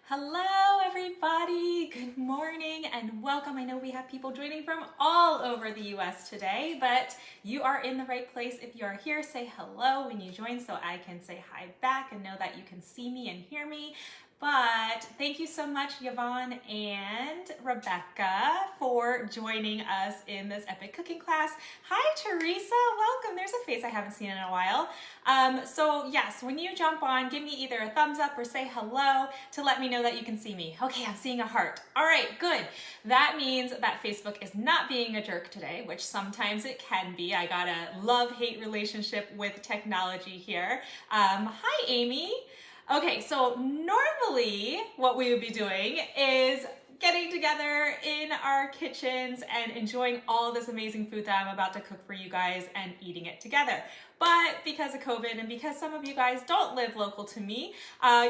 Hello everybody, good morning and welcome. I know we have people joining from all over the US today, but you are in the right place. If you are here, say hello when you join so I can say hi back and know that you can see me and hear me. But thank you so much, Yvonne and Rebecca, for joining us in this epic cooking class. Hi, Teresa. Welcome. There's a face I haven't seen in a while. So yes, when you jump on, give me either a thumbs up or say hello to let me know that you can see me. Okay, I'm seeing a heart. All right, good. That means that Facebook is not being a jerk today, which sometimes it can be. I got a love-hate relationship with technology here. Hi, Amy. Okay, so normally what we would be doing is getting together in our kitchens and enjoying all this amazing food that I'm about to cook for you guys and eating it together. But because of COVID and because some of you guys don't live local to me,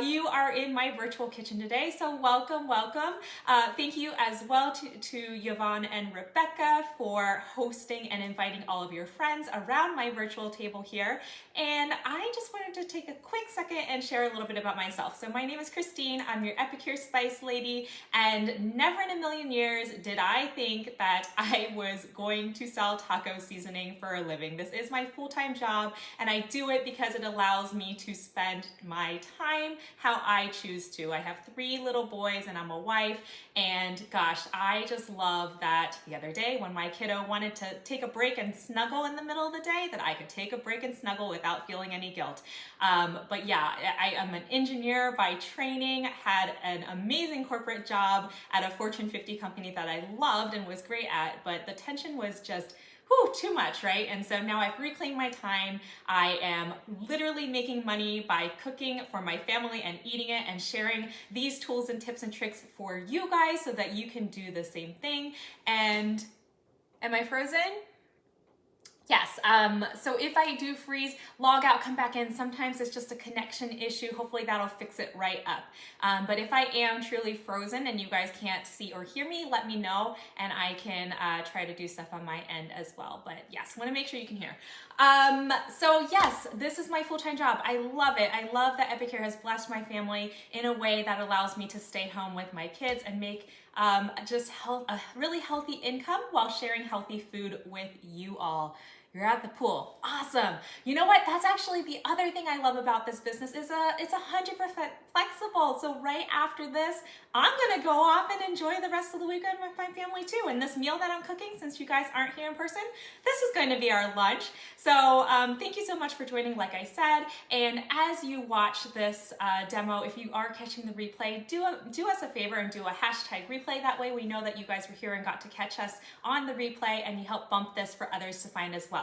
you are in my virtual kitchen today. So welcome, welcome. Thank you as well to Yvonne and Rebecca for hosting and inviting all of your friends around my virtual table here. And I just wanted to take a quick second and share a little bit about myself. So my name is Christine. I'm your Epicure Spice Lady, and never in a million years did I think that I was going to sell taco seasoning for a living. This is my full-time job, and I do it because it allows me to spend my time how I choose to. I have 3 little boys and I'm a wife, and gosh, I just love that the other day when my kiddo wanted to take a break and snuggle in the middle of the day, that I could take a break and snuggle without feeling any guilt. But yeah, I am an engineer by training, had an amazing corporate job at a Fortune 50 company that I loved and was great at, but the tension was just too much, right? And so now I've reclaimed my time. I am literally making money by cooking for my family and eating it and sharing these tools and tips and tricks for you guys so that you can do the same thing. And am I frozen? Yes, so if I do freeze, log out, come back in. Sometimes it's just a connection issue. Hopefully that'll fix it right up. But if I am truly frozen and you guys can't see or hear me, let me know and I can try to do stuff on my end as well. But yes, want to make sure you can hear. So yes, this is my full-time job. I love it. I love that Epicure has blessed my family in a way that allows me to stay home with my kids and make just a really healthy income while sharing healthy food with you all. You're at the pool. Awesome. You know what? That's actually the other thing I love about this business is it's 100% flexible. So right after this, I'm going to go off and enjoy the rest of the weekend with my family too. And this meal that I'm cooking, since you guys aren't here in person, this is going to be our lunch. So thank you so much for joining, like I said. And as you watch this demo, if you are catching the replay, do us a favor and do a hashtag replay. That way we know that you guys were here and got to catch us on the replay, and you help bump this for others to find as well.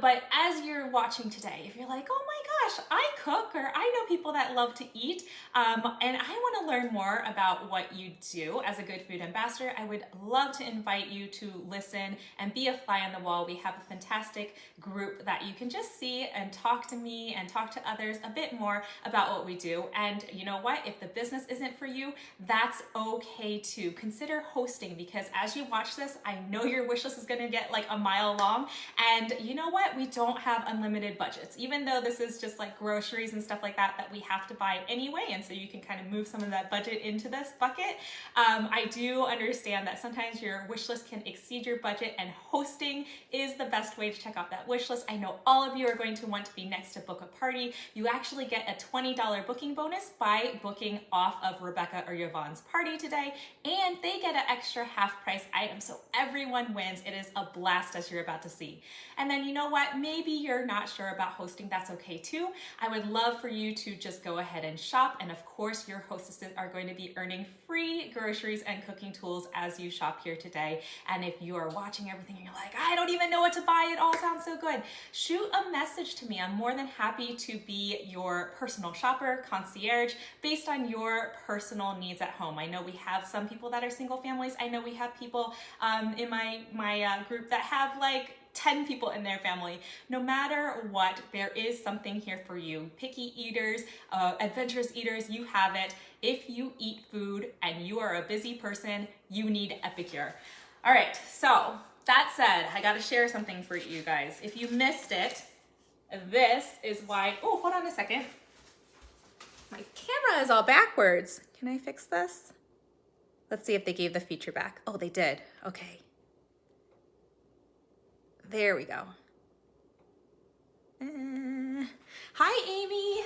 But as you're watching today, if you're like, oh my gosh, I cook, or I know people that love to eat, and I want to learn more about what you do as a good food ambassador, I would love to invite you to listen and be a fly on the wall. We have a fantastic group that you can just see and talk to me and talk to others a bit more about what we do. And you know what? If the business isn't for you, that's okay too. Consider hosting, because as you watch this, I know your wish list is going to get like a mile long. And you know what? We don't have unlimited budgets, even though this is just like groceries and stuff like that we have to buy anyway. And so you can kind of move some of that budget into this bucket. I do understand that sometimes your wish list can exceed your budget, and hosting is the best way to check off that wish list. I know all of you are going to want to be next to book a party. You actually get a $20 booking bonus by booking off of Rebecca or Yvonne's party today, and they get an extra half price item. So everyone wins. It is a blast, as you're about to see. And then you know what? Maybe you're not sure about hosting. That's okay too. I would love for you to just go ahead and shop. And of course, your hostesses are going to be earning free groceries and cooking tools as you shop here today. And if you are watching everything and you're like, I don't even know what to buy, it all sounds so good, shoot a message to me. I'm more than happy to be your personal shopper, concierge, based on your personal needs at home. I know we have some people that are single families. I know we have people in my group that have like 10 people in their family. No matter what, there is something here for you. Picky eaters, adventurous eaters, you have it. If you eat food and you are a busy person, you need Epicure. All right, so that said, I gotta share something for you guys. If you missed it, this is why, oh, hold on a second. My camera is all backwards. Can I fix this? Let's see if they gave the feature back. Oh, they did. Okay. There we go. Hi, Amy.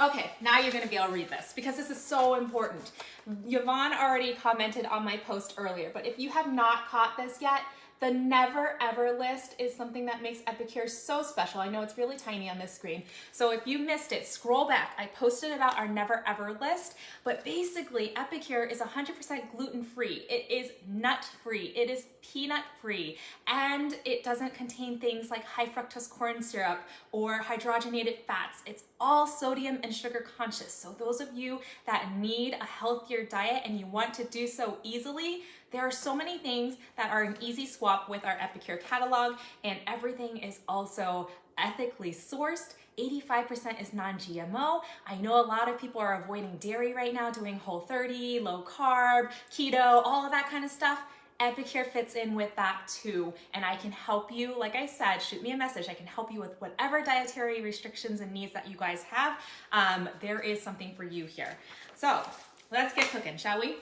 Okay, now you're gonna be able to read this because this is so important. Yvonne already commented on my post earlier, but if you have not caught this yet, the never ever list is something that makes Epicure so special. I know it's really tiny on this screen. So if you missed it, scroll back. I posted about our never ever list, but basically Epicure is 100% gluten-free. It is nut-free. It is peanut-free. And it doesn't contain things like high fructose corn syrup or hydrogenated fats. It's all sodium and sugar conscious. So those of you that need a healthier diet and you want to do so easily, there are so many things that are an easy swap with our Epicure catalog, and everything is also ethically sourced. 85% is non-GMO. I know a lot of people are avoiding dairy right now, doing Whole30, low carb, keto, all of that kind of stuff. Epicure fits in with that too, and I can help you. Like I said, shoot me a message. I can help you with whatever dietary restrictions and needs that you guys have. There is something for you here. So let's get cooking, shall we?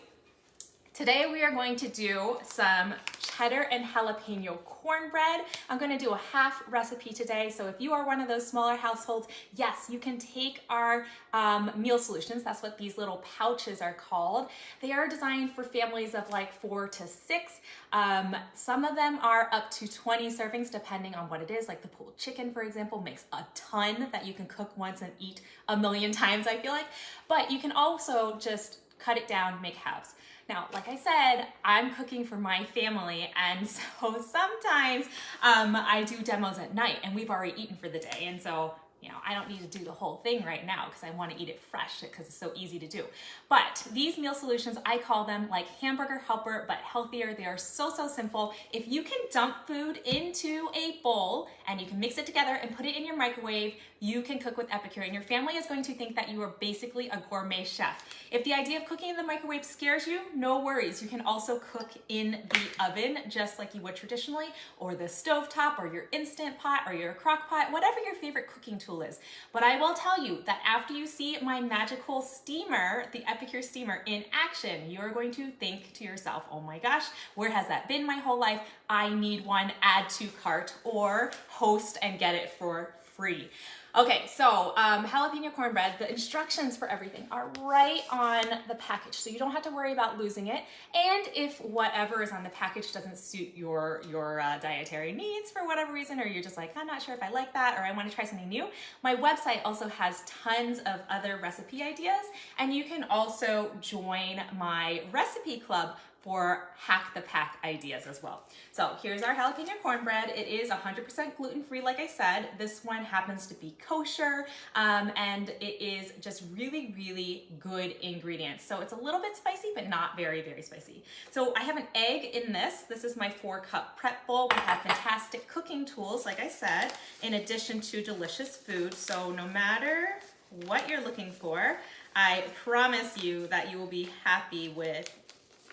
Today we are going to do some cheddar and jalapeno cornbread. I'm going to do a half recipe today. So if you are one of those smaller households, yes, you can take our meal solutions. That's what these little pouches are called. They are designed for families of like 4 to 6. Some of them are up to 20 servings depending on what it is. Like the pulled chicken, for example, makes a ton that you can cook once and eat a million times, I feel like. But you can also just cut it down, make halves. Now, like I said, I'm cooking for my family, and so sometimes I do demos at night, and we've already eaten for the day, and so, you know, I don't need to do the whole thing right now because I want to eat it fresh because it's so easy to do. But these meal solutions, I call them like hamburger helper, but healthier. They are so, so simple. If you can dump food into a bowl and you can mix it together and put it in your microwave, you can cook with Epicure, and your family is going to think that you are basically a gourmet chef. If the idea of cooking in the microwave scares you, no worries. You can also cook in the oven just like you would traditionally, or the stovetop, or your Instant Pot, or your crock pot, whatever your favorite cooking tool is. But I will tell you that after you see my magical steamer, the Epicure steamer in action, you're going to think to yourself, oh my gosh, where has that been my whole life? I need one. Add to cart or host and get it for free. Okay, so jalapeno cornbread, the instructions for everything are right on the package, so you don't have to worry about losing it. And if whatever is on the package doesn't suit your dietary needs for whatever reason, or you're just like, I'm not sure if I like that, or I want to try something new, my website also has tons of other recipe ideas, and you can also join my recipe club for hack the pack ideas as well. So here's our jalapeno cornbread. It is 100% gluten-free, like I said. This one happens to be kosher, and it is just really, really good ingredients. So it's a little bit spicy, but not very, very spicy. So I have an egg in this. This is my 4-cup prep bowl. We have fantastic cooking tools, like I said, in addition to delicious food. So no matter what you're looking for, I promise you that you will be happy with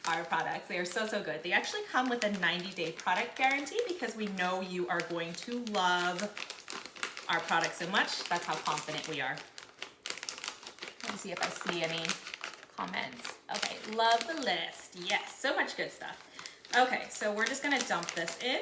our products. They are so, so good. They actually come with a 90-day product guarantee because we know you are going to love our products so much. That's how confident we are. Let me see if I see any comments. Okay, love the list. Yes, so much good stuff. Okay, so we're just gonna dump this in.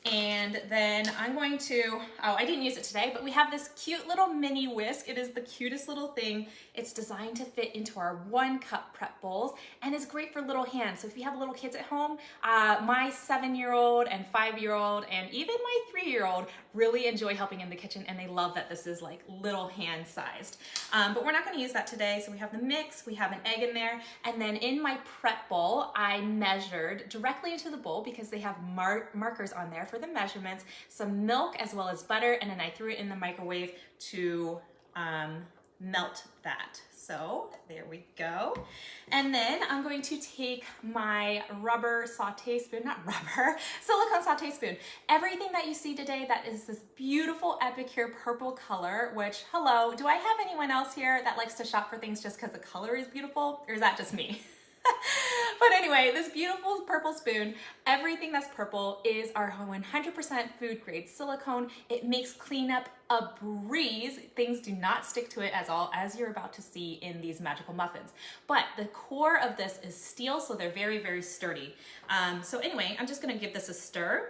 And then I'm going to, I didn't use it today, but we have this cute little mini whisk. It is the cutest little thing. It's designed to fit into our 1-cup prep bowls, and it's great for little hands. So if you have little kids at home, my 7-year-old and 5-year-old and even my 3-year-old really enjoy helping in the kitchen, and they love that this is like little hand sized. But we're not gonna use that today. So we have the mix, we have an egg in there, and then in my prep bowl, I measured directly into the bowl because they have markers on there for the measurements, some milk as well as butter, and then I threw it in the microwave to melt that. So there we go. And then I'm going to take my rubber saute spoon, not rubber, silicone saute spoon. Everything that you see today that is this beautiful Epicure purple color, which, hello, do I have anyone else here that likes to shop for things just because the color is beautiful, or is that just me? But anyway, this beautiful purple spoon, everything that's purple is our 100% food grade silicone. It makes cleanup a breeze. Things do not stick to it at all, as you're about to see in these magical muffins. But the core of this is steel, so they're very, very sturdy. So anyway, I'm just gonna give this a stir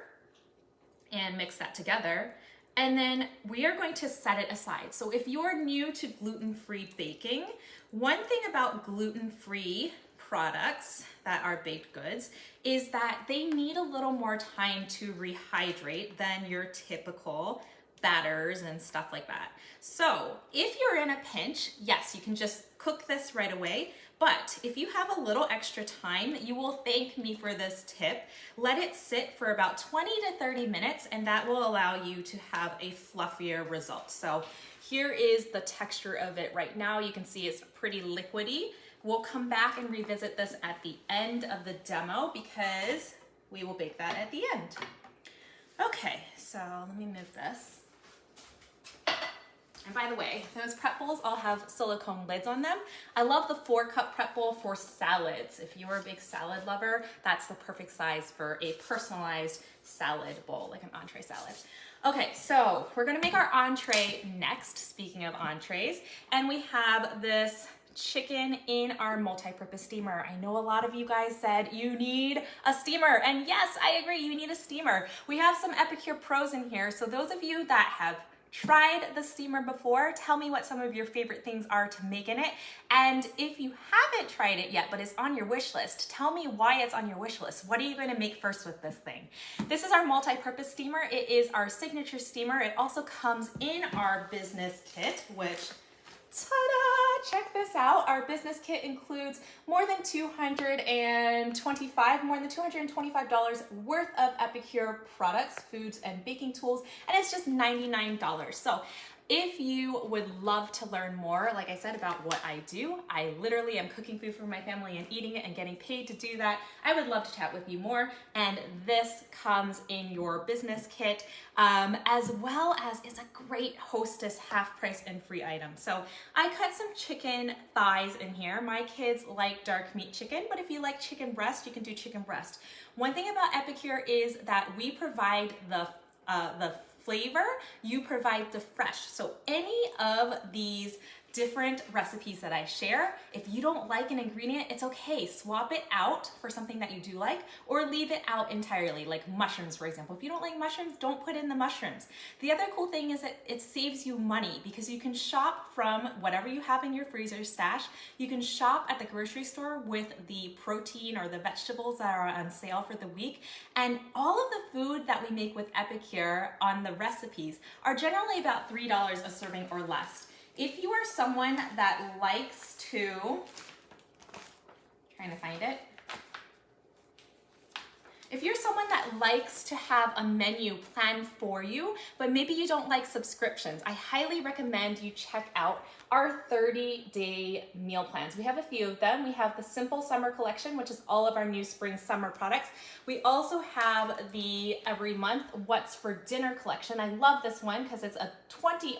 and mix that together. And then we are going to set it aside. So if you're new to gluten-free baking, one thing about gluten-free products that are baked goods is that they need a little more time to rehydrate than your typical batters and stuff like that. So if you're in a pinch, yes, you can just cook this right away. But if you have a little extra time, you will thank me for this tip. Let it sit for about 20 to 30 minutes, and that will allow you to have a fluffier result. So here is the texture of it right now. You can see it's pretty liquidy. We'll come back and revisit this at the end of the demo because we will bake that at the end. Okay, so let me move this. And by the way, those prep bowls all have silicone lids on them. I love the 4-cup prep bowl for salads. If you're a big salad lover, that's the perfect size for a personalized salad bowl, like an entree salad. Okay, so we're gonna make our entree next, speaking of entrees, and we have this chicken in our multi-purpose steamer. I know a lot of you guys said you need a steamer, and yes, I agree, you need a steamer. We have some Epicure Pros in here, so those of you that have tried the steamer before, tell me what some of your favorite things are to make in it. And if you haven't tried it yet, but it's on your wish list, tell me why it's on your wish list. What are you going to make first with this thing? This is our multi-purpose steamer. It is our signature steamer. It also comes in our business kit, which, ta-da, check this out. Our business kit includes more than $225 worth of Epicure products, foods, and baking tools, and it's just $99. So if you would love to learn more, like I said, about what I do, I literally am cooking food for my family and eating it and getting paid to do that. I would love to chat with you more. And this comes in your business kit, as well as it's a great Hostess half price and free item. So I cut some chicken thighs in here. My kids like dark meat chicken, but if you like chicken breast, you can do chicken breast. One thing about Epicure is that we provide the flavor, you provide the fresh. So any of these different recipes that I share, if you don't like an ingredient, it's okay. Swap it out for something that you do like, or leave it out entirely, like mushrooms, for example. If you don't like mushrooms, don't put in the mushrooms. The other cool thing is that it saves you money because you can shop from whatever you have in your freezer stash. You can shop at the grocery store with the protein or the vegetables that are on sale for the week. And all of the food that we make with Epicure on the recipes are generally about $3 a serving or less. If you are someone that likes to, trying to find it. If you're someone that likes to have a menu planned for you, but maybe you don't like subscriptions, I highly recommend you check out our 30-day meal plans. We have a few of them. We have the Simple Summer Collection, which is all of our new spring summer products. We also have the every month What's for Dinner collection. I love this one because it's a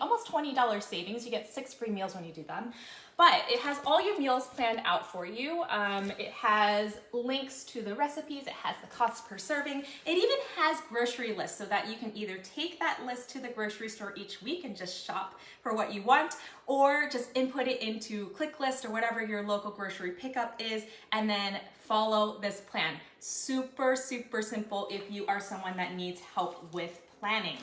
almost $20 savings. You get 6 free meals when you do them. But it has all your meals planned out for you. It has links to the recipes. It has the cost per serving. It even has grocery lists so that you can either take that list to the grocery store each week and just shop for what you want, or just input it into ClickList or whatever your local grocery pickup is, and then follow this plan. Super, super simple if you are someone that needs help with planning.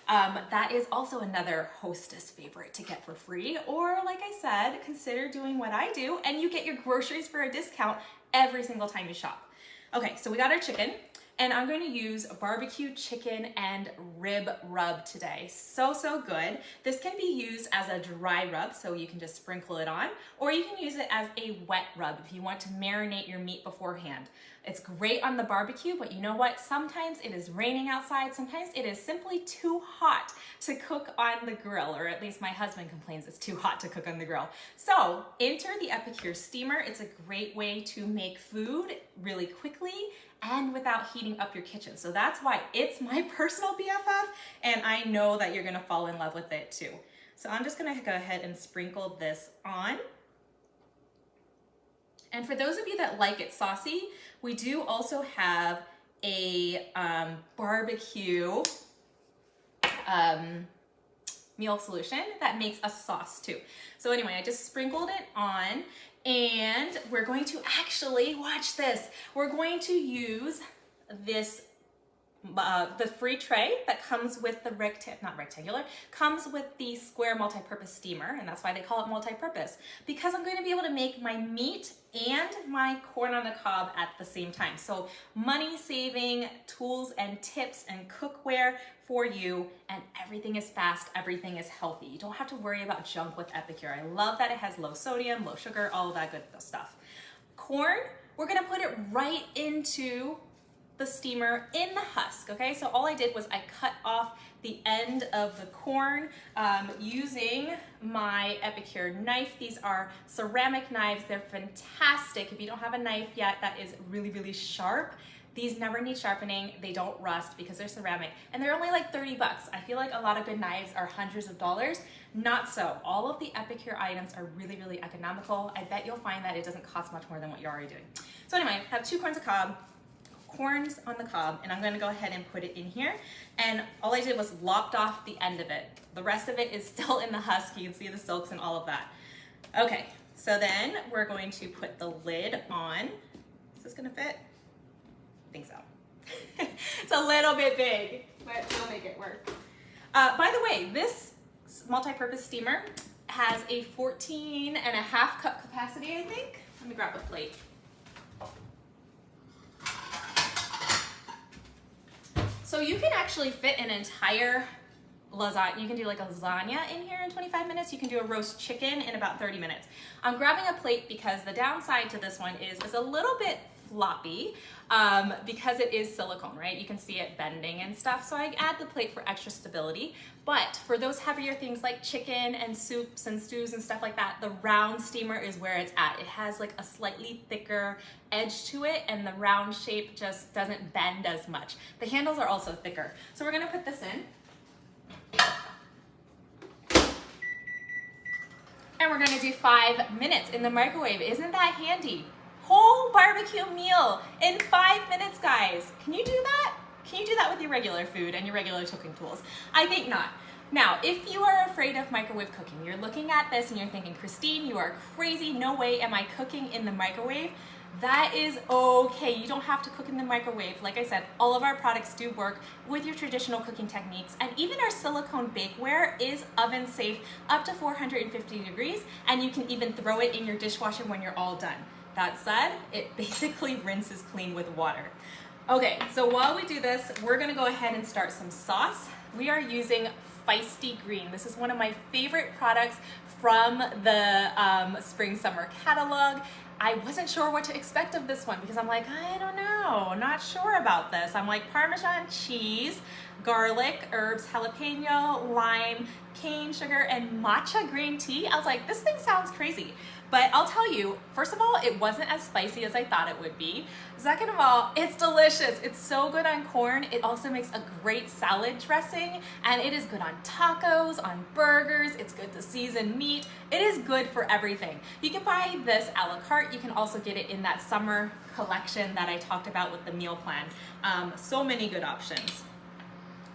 That is also another Hostess favorite to get for free, or like I said, consider doing what I do and you get your groceries for a discount every single time you shop. Okay, so we got our chicken, and I'm going to use a barbecue chicken and rib rub today. So, so good. This can be used as a dry rub, so you can just sprinkle it on, or you can use it as a wet rub if you want to marinate your meat beforehand. It's great on the barbecue, but you know what? Sometimes it is raining outside. Sometimes it is simply too hot to cook on the grill, or at least my husband complains it's too hot to cook on the grill. So enter the Epicure steamer. It's a great way to make food really quickly and without heating up your kitchen. So that's why it's my personal BFF, and I know that you're gonna fall in love with it too. So I'm just gonna go ahead and sprinkle this on. And for those of you that like it saucy, we do also have a barbecue meal solution that makes a sauce too. So anyway, I just sprinkled it on, and we're going to actually, watch this, we're going to use this the free tray that comes with the comes with the square multi-purpose steamer, and that's why they call it multi-purpose, because I'm going to be able to make my meat and my corn on the cob at the same time. So money saving tools and tips and cookware for you, and everything is fast, everything is healthy. You don't have to worry about junk with Epicure. I love that it has low sodium, low sugar, all of that good stuff. Corn, we're gonna put it right into the steamer in the husk, okay? So all I did was I cut off the end of the corn using my Epicure knife. These are ceramic knives. They're fantastic. If you don't have a knife yet that is really, really sharp, these never need sharpening. They don't rust because they're ceramic, and they're only like 30 bucks. I feel like a lot of good knives are hundreds of dollars. Not so. All of the Epicure items are really, really economical. I bet you'll find that it doesn't cost much more than what you're already doing. So anyway, I have 2 corns on the cob, and I'm going to go ahead and put it in here. And all I did was lopped off the end of it. The rest of it is still in the husk. You can see the silks and all of that. Okay, so then we're going to put the lid on. Is this going to fit? I think so. It's a little bit big, but we'll make it work. By the way, this multi-purpose steamer has a 14.5 cup capacity, I think. Let me grab a plate. So you can actually fit an entire lasagna. You can do like a lasagna in here in 25 minutes. You can do a roast chicken in about 30 minutes. I'm grabbing a plate because the downside to this one is it's a little bit floppy because it is silicone, right? You can see it bending and stuff. So I add the plate for extra stability. But for those heavier things like chicken and soups and stews and stuff like that, the round steamer is where it's at. It has like a slightly thicker edge to it, and the round shape just doesn't bend as much. The handles are also thicker. So we're gonna put this in. And we're gonna do 5 minutes in the microwave. Isn't that handy? Whole barbecue meal in 5 minutes, guys. Can you do that? Can you do that with your regular food and your regular cooking tools? I think not. Now, if you are afraid of microwave cooking, you're looking at this and you're thinking, Christine, you are crazy. No way am I cooking in the microwave. That is okay. You don't have to cook in the microwave. Like I said, all of our products do work with your traditional cooking techniques, and even our silicone bakeware is oven safe up to 450 degrees, and you can even throw it in your dishwasher when you're all done. That said, it basically rinses clean with water. Okay, so while we do this, we're gonna go ahead and start some sauce. We are using Feisty Green. This is one of my favorite products from the Spring Summer catalog. I wasn't sure what to expect of this one because I'm like, I don't know, not sure about this. I'm like Parmesan cheese, garlic, herbs, jalapeno, lime, cane sugar, and matcha green tea. I was like, this thing sounds crazy. But I'll tell you, first of all, it wasn't as spicy as I thought it would be. Second of all, it's delicious. It's so good on corn. It also makes a great salad dressing, and it is good on tacos, on burgers. It's good to season meat. It is good for everything. You can buy this a la carte. You can also get it in that summer collection that I talked about with the meal plan. So many good options.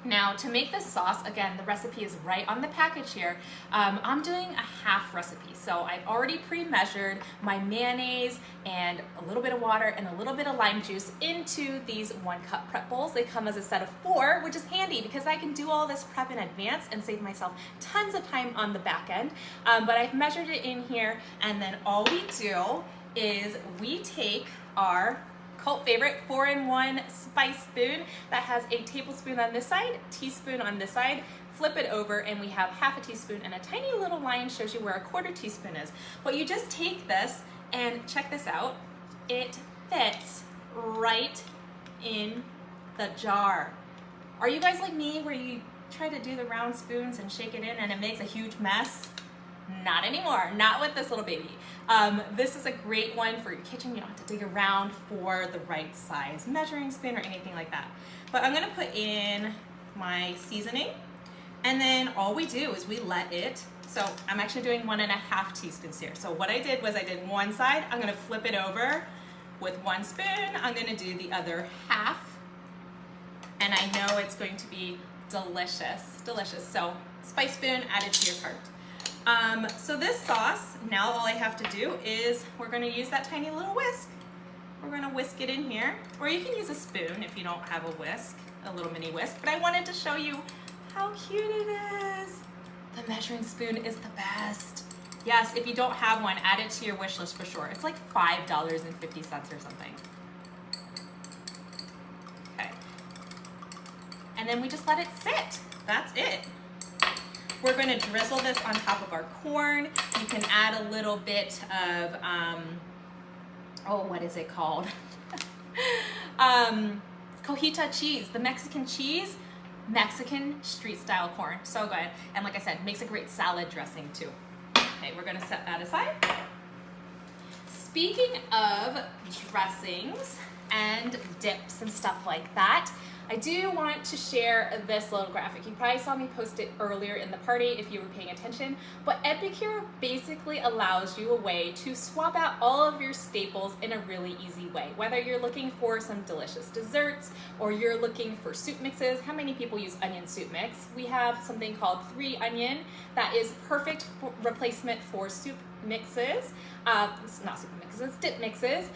Now, to make this sauce, again, the recipe is right on the package here. I'm doing a half recipe. So I've already pre-measured my mayonnaise and a little bit of water and a little bit of lime juice into these 1 cup prep bowls. They come as a set of 4, which is handy because I can do all this prep in advance and save myself tons of time on the back end. But I've measured it in here, and then all we do is we take our cult favorite 4-in-1 spice spoon that has a tablespoon on this side, teaspoon on this side, flip it over, and we have half a teaspoon, and a tiny little line shows you where a 1/4 teaspoon is. But you just take this and check this out. It fits right in the jar. Are you guys like me where you try to do the round spoons and shake it in and it makes a huge mess? Not anymore, not with this little baby. This is a great one for your kitchen. You don't have to dig around for the right size measuring spoon or anything like that. But I'm gonna put in my seasoning, and then all we do is we let it So I'm actually doing 1.5 teaspoons here. So what I did was I did one side, I'm gonna flip it over with one spoon, I'm gonna do the other half, and I know it's going to be delicious, delicious. So spice spoon added to your cart. So this sauce, now all I have to do is we're gonna use that tiny little whisk. We're gonna whisk it in here, or you can use a spoon if you don't have a whisk, a little mini whisk, but I wanted to show you how cute it is. The measuring spoon is the best. Yes, if you don't have one, add it to your wish list for sure. It's like $5.50 or something. Okay. And then we just let it sit. That's it. We're gonna drizzle this on top of our corn. You can add a little bit of, oh, what is it called? Cojita cheese, the Mexican cheese. Mexican street style corn, so good. And like I said, makes a great salad dressing too. Okay, we're gonna set that aside. Speaking of dressings and dips and stuff like that, I do want to share this little graphic. You probably saw me post it earlier in the party if you were paying attention, but Epicure basically allows you a way to swap out all of your staples in a really easy way. Whether you're looking for some delicious desserts or you're looking for soup mixes. How many people use onion soup mix? We have something called 3 onion that is perfect replacement for soup mixes. It's not soup mixes, it's dip mixes.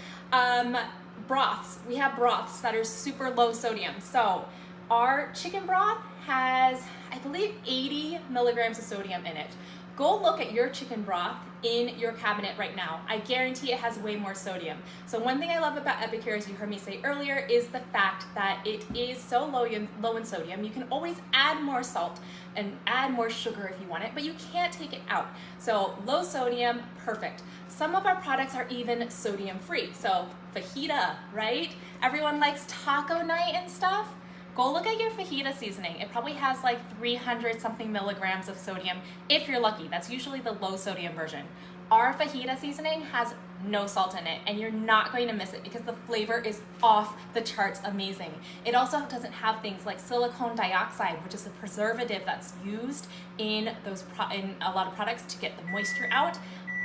Broths. We have broths that are super low sodium. So our chicken broth has, I believe, 80 milligrams of sodium in it. Go look at your chicken broth in your cabinet right now. I guarantee it has way more sodium. So one thing I love about Epicure, as you heard me say earlier, is the fact that it is so low in sodium. You can always add more salt and add more sugar if you want it, but you can't take it out. So low sodium, perfect. Some of our products are even sodium free. So fajita, right? Everyone likes taco night and stuff. Go look at your fajita seasoning. It probably has like 300 something milligrams of sodium if you're lucky. That's usually the low sodium version. Our fajita seasoning has no salt in it, and you're not going to miss it because the flavor is off the charts amazing. It also doesn't have things like silicone dioxide, which is a preservative that's used in a lot of products to get the moisture out.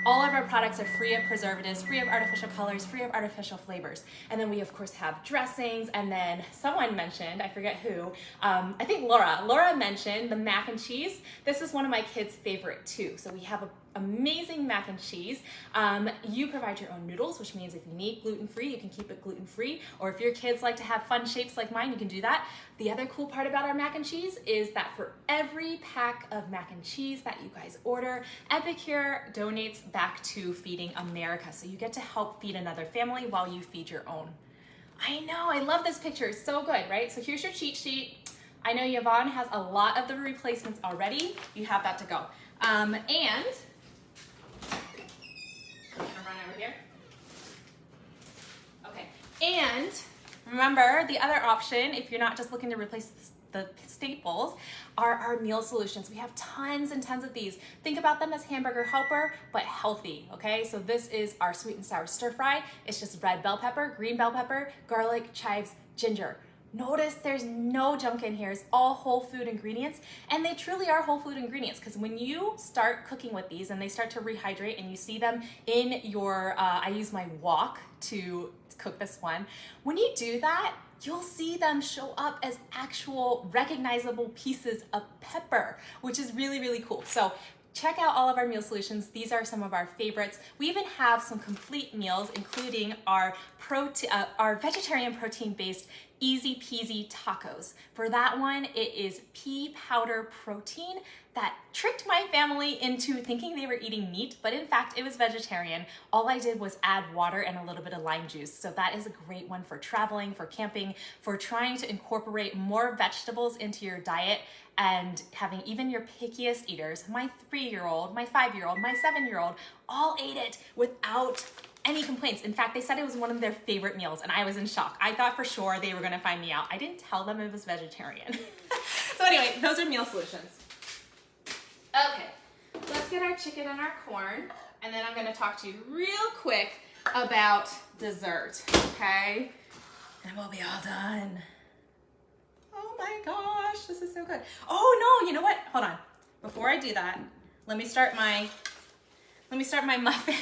All of our products are free of preservatives, free of artificial colors, free of artificial flavors. And then we of course have dressings, and then someone mentioned, I forget who, I think Laura mentioned the mac and cheese. This is one of my kids' favorite too. So we have amazing mac and cheese. You provide your own noodles, which means if you need gluten-free, you can keep it gluten-free. Or if your kids like to have fun shapes like mine, you can do that. The other cool part about our mac and cheese is that for every pack of mac and cheese that you guys order, Epicure donates back to Feeding America. So you get to help feed another family while you feed your own. I know, I love this picture. It's so good, right? So here's your cheat sheet. I know Yvonne has a lot of the replacements already. You have that to go. And I'm gonna run over here. Okay, and remember the other option, if you're not just looking to replace the staples, are our meal solutions. We have tons and tons of these. Think about them as hamburger helper, but healthy, okay? So this is our sweet and sour stir fry. It's just red bell pepper, green bell pepper, garlic, chives, ginger. Notice there's no junk in here. It's all whole food ingredients, and they truly are whole food ingredients, because when you start cooking with these and they start to rehydrate and you see them in your, I use my wok to cook this one. When you do that, you'll see them show up as actual recognizable pieces of pepper, which is really, really cool. So check out all of our meal solutions. These are some of our favorites. We even have some complete meals, including our vegetarian protein-based easy peasy tacos. For that one, it is pea powder protein that tricked my family into thinking they were eating meat, but in fact it was vegetarian. All I did was add water and a little bit of lime juice. So that is a great one for traveling, for camping, for trying to incorporate more vegetables into your diet, and having even your pickiest eaters, my 3-year-old, my 5-year-old, my 7-year-old, all ate it without any complaints. In fact, they said it was one of their favorite meals, and I was in shock. I thought for sure they were gonna find me out. I didn't tell them it was vegetarian. So anyway, those are meal solutions. Okay, let's get our chicken and our corn, and then I'm gonna talk to you real quick about dessert, okay? And we'll be all done. Oh my gosh, this is so good. Oh no, you know what? Hold on. Before I do that, let me start my muffins.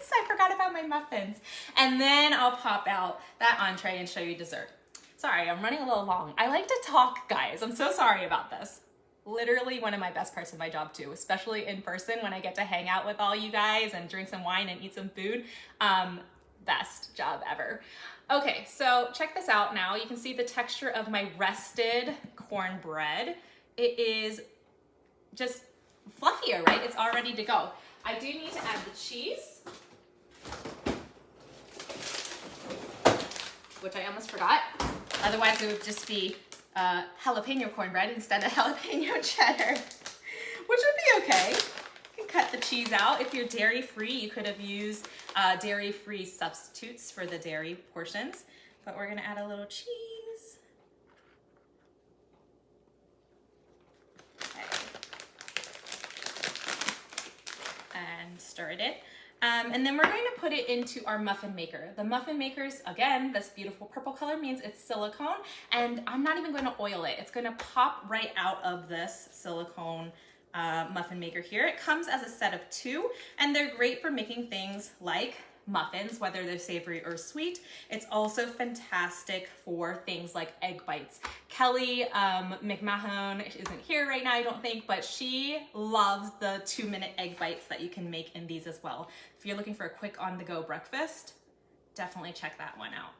I forgot about my muffins. And then I'll pop out that entree and show you dessert. Sorry, I'm running a little long. I like to talk, guys. I'm so sorry about this. Literally one of my best parts of my job too, especially in person when I get to hang out with all you guys and drink some wine and eat some food. Best job ever. Okay, so check this out now. You can see the texture of my rested cornbread. It is just fluffier, right? It's all ready to go. I do need to add the cheese, which I almost forgot. Otherwise it would just be jalapeno cornbread instead of jalapeno cheddar, which would be okay. You can cut the cheese out. If you're dairy free, you could have used dairy free substitutes for the dairy portions, but we're gonna add a little cheese. Okay. And stirred it. And then we're going to put it into our muffin maker. The muffin makers, again, this beautiful purple color means it's silicone, and I'm not even going to oil it. It's going to pop right out of this silicone muffin maker here. It comes as a set of 2, and they're great for making things like muffins, whether they're savory or sweet. It's also fantastic for things like egg bites. Kelly McMahon isn't here right now, I don't think, but she loves the 2-minute egg bites that you can make in these as well. If you're looking for a quick on-the-go breakfast, definitely check that one out.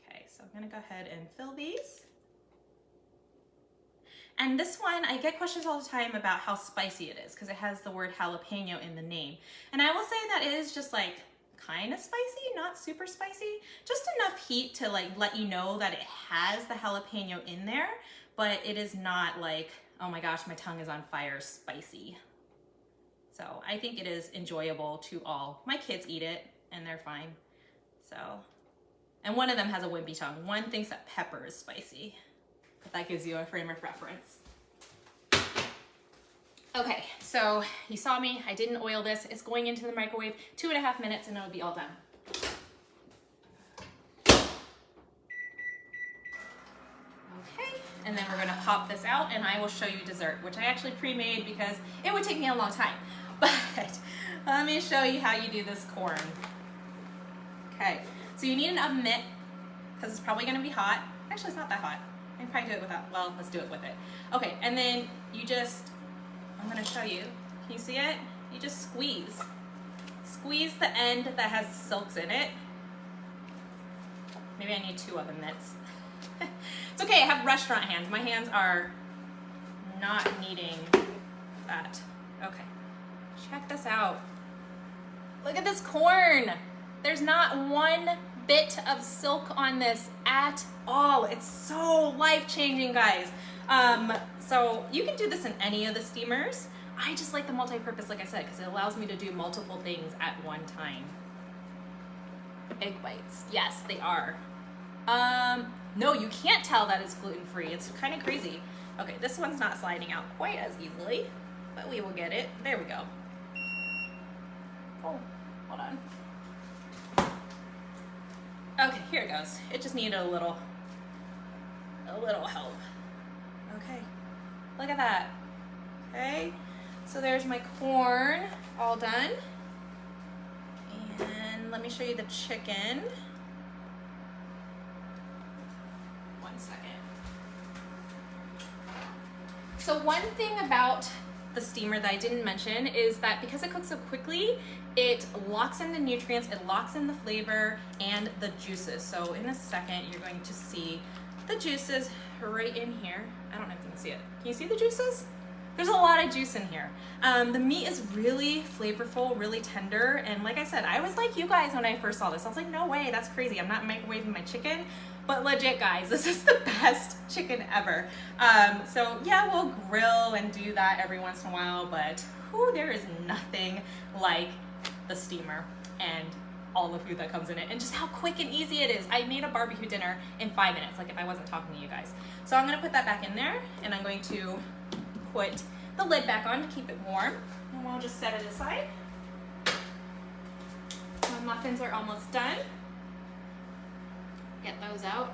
Okay, so I'm gonna go ahead and fill these. And this one, I get questions all the time about how spicy it is because it has the word jalapeno in the name. And I will say that it is just like kind of spicy, not super spicy. Just enough heat to like let you know that it has the jalapeno in there, but it is not like, oh my gosh, my tongue is on fire spicy. So I think it is enjoyable to all. My kids eat it and they're fine. So, and one of them has a wimpy tongue. One thinks that pepper is spicy. But that gives you a frame of reference. Okay, so you saw me, I didn't oil this. It's going into the microwave, 2.5 minutes and it'll be all done. Okay, and then we're gonna pop this out and I will show you dessert, which I actually pre-made because it would take me a long time. But let me show you how you do this corn. Okay, so you need an oven mitt because it's probably gonna be hot. Actually, it's not that hot. I can probably do it without, well, let's do it with it. Okay, and then you just, I'm gonna show you. Can you see it? You just squeeze. Squeeze the end that has silks in it. Maybe I need 2 oven mitts. It's okay, I have restaurant hands. My hands are not needing that. Okay, check this out. Look at this corn. There's not one bit of silk on this at all. It's so life-changing, guys. So you can do this in any of the steamers. I just like the multi-purpose, like I said, because it allows me to do multiple things at one time. Egg bites, yes, they are. No, you can't tell that it's gluten-free. It's kind of crazy. Okay, this one's not sliding out quite as easily, but we will get it. There we go. Oh, hold on. Okay, here it goes. It just needed a little help. Okay, look at that. Okay, so there's my corn all done. And let me show you the chicken. One second. So one thing about the steamer that I didn't mention is that because it cooks so quickly, it locks in the nutrients, it locks in the flavor and the juices. So in a second, you're going to see the juices right in here. I don't know if you can see it. Can you see the juices? There's a lot of juice in here. The meat is really flavorful, really tender. And like I said, I was like you guys when I first saw this. I was like, no way, that's crazy. I'm not microwaving my chicken. But legit, guys, this is the best chicken ever. So yeah, we'll grill and do that every once in a while, but whew, there is nothing like the steamer and all the food that comes in it and just how quick and easy it is. I made a barbecue dinner in 5 minutes, like if I wasn't talking to you guys. So I'm gonna put that back in there and I'm going to put the lid back on to keep it warm. And we'll just set it aside. My muffins are almost done. Get those out.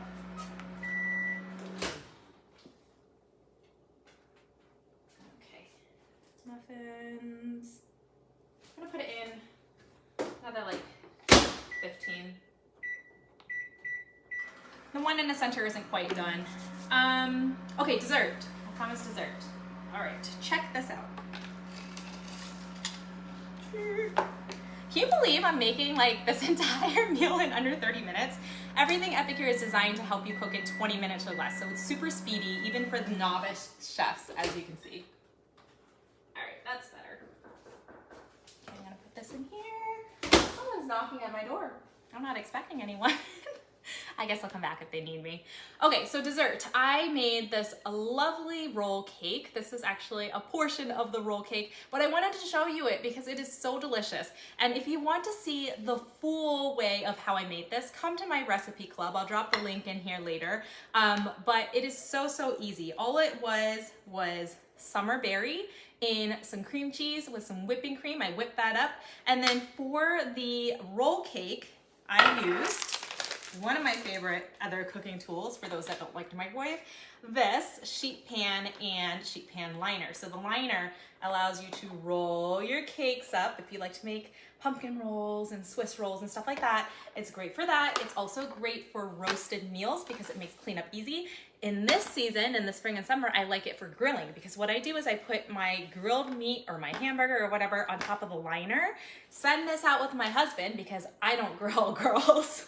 Okay, enough muffins. I'm gonna put it in another like 15. The one in the center isn't quite done. Okay, dessert. I promised dessert. All right, check this out. Can you believe I'm making like this entire meal in under 30 minutes? Everything Epicure is designed to help you cook in 20 minutes or less, so it's super speedy, even for the novice chefs, as you can see. All right, that's better. Okay, I'm gonna put this in here. Someone's knocking at my door. I'm not expecting anyone. I guess I'll come back if they need me. Okay, so dessert. I made this lovely roll cake. This is actually a portion of the roll cake, but I wanted to show you it because it is so delicious. And if you want to see the full way of how I made this, come to my recipe club. I'll drop the link in here later. But it is so easy. All it was summer berry in some cream cheese with some whipping cream. I whipped that up. And then for the roll cake, I used one of my favorite other cooking tools for those that don't like to microwave, this sheet pan and sheet pan liner. So the liner allows you to roll your cakes up if you like to make pumpkin rolls and Swiss rolls and stuff like that. It's great for that. It's also great for roasted meals because it makes cleanup easy. In this season, in the spring and summer, I like it for grilling because what I do is I put my grilled meat or my hamburger or whatever on top of the liner, send this out with my husband because I don't grill, girls.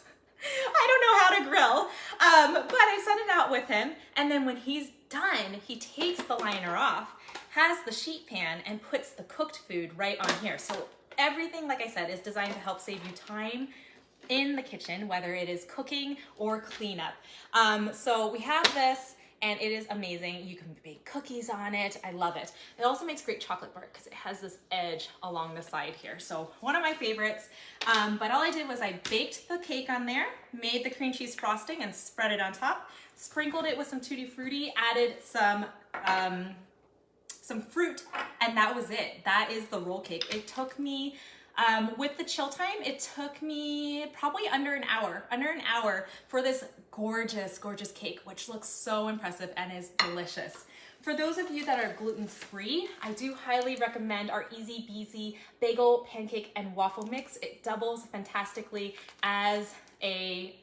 I don't know how to grill, but I send it out with him, and then when he's done, he takes the liner off, has the sheet pan, and puts the cooked food right on here. So everything, like I said, is designed to help save you time in the kitchen, whether it is cooking or cleanup. So we have this, and it is amazing. You can bake cookies on it. I love it. It also makes great chocolate bar because it has this edge along the side here. So one of my favorites. But all I did was I baked the cake on there, made the cream cheese frosting and spread it on top, sprinkled it with some Tutti Frutti, added some fruit, and that was it. That is the roll cake. It took me with the chill time, it took me probably under an hour for this gorgeous cake, which looks so impressive and is delicious. For those of you that are gluten-free, I do highly recommend our Easy Beasy bagel, pancake, and waffle mix. It doubles fantastically as a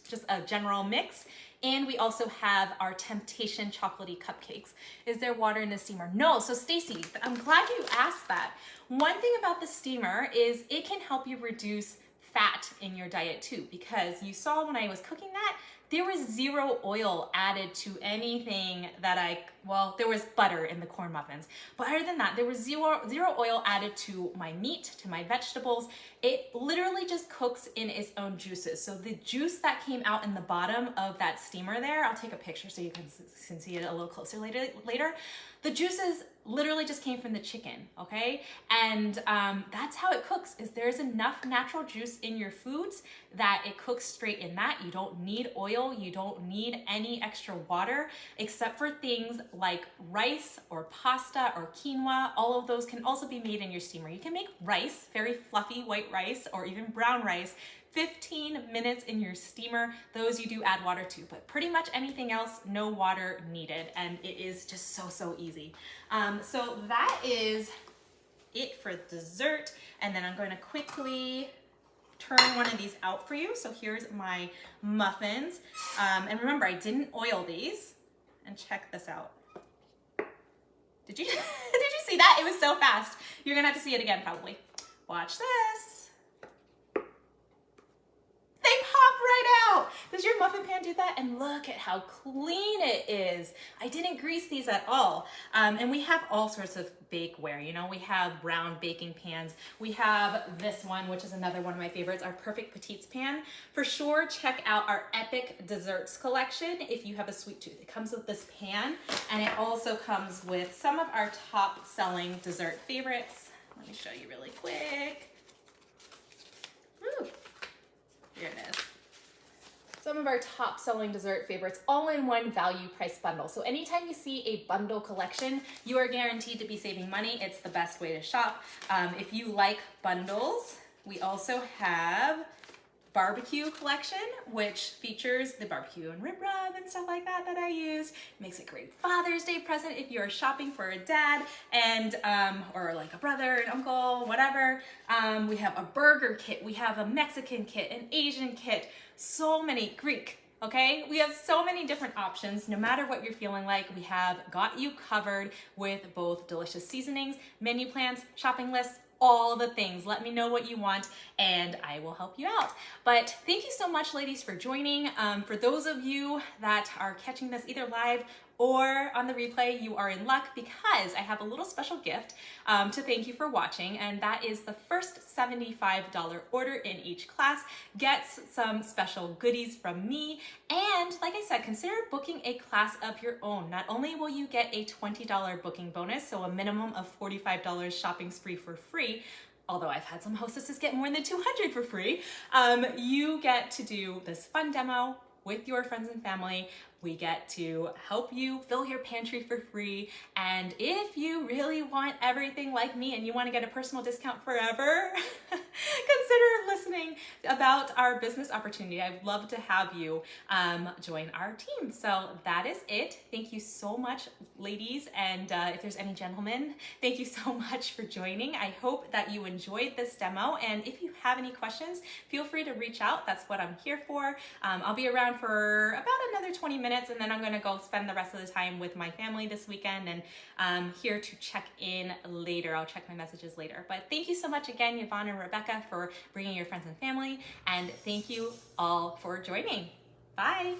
just a general mix. And we also have our Temptation chocolatey cupcakes. Is there water in the steamer? No. So Stacy, I'm glad you asked that. One thing about the steamer is it can help you reduce fat in your diet too, because you saw when I was cooking that, there was zero oil added to anything that well, there was butter in the corn muffins. But other than that, there was zero oil added to my meat, to my vegetables. It literally just cooks in its own juices. So the juice that came out in the bottom of that steamer there, I'll take a picture so you can see it a little closer later. The juices literally just came from the chicken, okay? And that's how it cooks, is there's enough natural juice in your foods that it cooks straight in that. You don't need oil, you don't need any extra water, except for things like rice or pasta or quinoa. All of those can also be made in your steamer. You can make rice, very fluffy white rice, or even brown rice, 15 minutes in your steamer. Those you do add water to, but pretty much anything else, no water needed. And it is just so easy. So that is it for dessert. And then I'm going to quickly turn one of these out for you. So here's my muffins. And remember, I didn't oil these. And check this out. Did you see that? It was so fast. You're gonna have to see it again probably. Watch this. They pop right out. Does your muffin pan do that? And look at how clean it is. I didn't grease these at all. And we have all sorts of bakeware. You know, we have round baking pans. We have this one, which is another one of my favorites, our Perfect Petites pan. For sure, check out our Epic Desserts collection if you have a sweet tooth. It comes with this pan, and it also comes with some of our top selling dessert favorites. Let me show you really quick. Woo. Here it is. Some of our top selling dessert favorites, all in one value price bundle. So anytime you see a bundle collection, you are guaranteed to be saving money. It's the best way to shop. If you like bundles, we also have barbecue collection, which features the barbecue and rib rub and stuff like that that I use. It makes a great Father's Day present if you're shopping for a dad and or like a brother, an uncle, whatever. We have a burger kit, we have a Mexican kit, an Asian kit, so many Greek. Okay, we have so many different options. No matter what you're feeling like, we have got you covered with both delicious seasonings, menu plans, shopping lists, all the things. Let me know what you want and I will help you out. But thank you so much, ladies, for joining. For those of you that are catching this either live or on the replay, you are in luck because I have a little special gift to thank you for watching, and that is the first $75 order in each class gets some special goodies from me. And like I said, consider booking a class of your own. Not only will you get a $20 booking bonus, so a minimum of $45 shopping spree for free, although I've had some hostesses get more than $200 for free, you get to do this fun demo with your friends and family. We get to help you fill your pantry for free. And if you really want everything like me and you want to get a personal discount forever, consider listening about our business opportunity. I'd love to have you join our team. So that is it. Thank you so much, ladies. And if there's any gentlemen, thank you so much for joining. I hope that you enjoyed this demo. And if you have any questions, feel free to reach out. That's what I'm here for. I'll be around for about another 20 minutes. And then I'm going to go spend the rest of the time with my family this weekend, and I'm here to check in later. I'll check my messages later. But thank you so much again, Yvonne and Rebecca, for bringing your friends and family. And thank you all for joining. Bye.